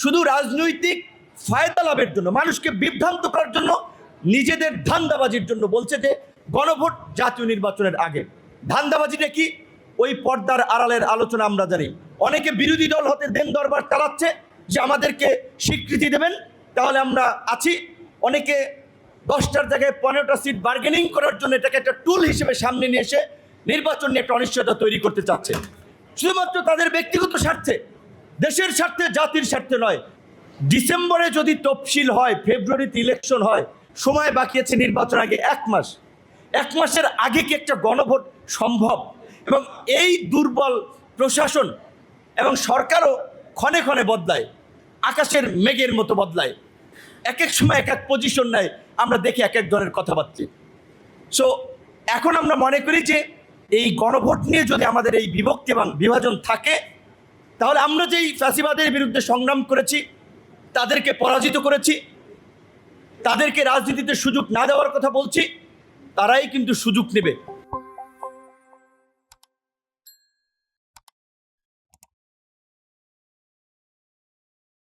শুধু রাজনৈতিক ফায়দা লাভের জন্য, মানুষকে বিভ্রান্ত করার জন্য, নিজেদের ধান্দাবাজির জন্য বলছে যে গণভোট জাতীয় নির্বাচনের আগে। ধান্দাবাজিটা কি? ওই পর্দার আড়ালের আলোচনা আমরা জানি। অনেকে বিরোধী দল হতে দেন দরবার চালাচ্ছে যে আমাদেরকে স্বীকৃতি দেবেন, তাহলে আমরা আছি। অনেকে 10টার জায়গায় 15টা সিট বার্গেনিং করার জন্য এটাকে একটা টুল হিসেবে সামনে নিয়ে এসে নির্বাচন নিয়ে একটা অনিশ্চয়তা তৈরি করতে চাচ্ছে, শুধুমাত্র তাদের ব্যক্তিগত স্বার্থে, দেশের স্বার্থে, জাতির স্বার্থে নয়। ডিসেম্বরে যদি তফসিল হয়, ফেব্রুয়ারিতে ইলেকশন হয়, সময় বাকি আছে নির্বাচন আগে 1 মাস। 1 মাসের আগে কি একটা গণভোট সম্ভব? এবং এই দুর্বল প্রশাসন এবং সরকারও ক্ষণে ক্ষণে বদলায়, আকাশের মেঘের মতো বদলায়, এক এক সময় এক এক পজিশন নেয়, আমরা দেখি এক এক ধরনের কথাবার্তা। সো এখন আমরা মনে করি যে এই গণভোট নিয়ে যদি আমাদের এই বিভক্তি এবং বিভাজন থাকে, তাহলে আমরা যেই ফ্যাসিবাদের বিরুদ্ধে সংগ্রাম করেছি, তাদেরকে পরাজিত করেছি, তাদেরকে রাজনীতিতে সুযোগ না দেওয়ার কথা বলছি, তারাই কিন্তু সুযোগ নেবে।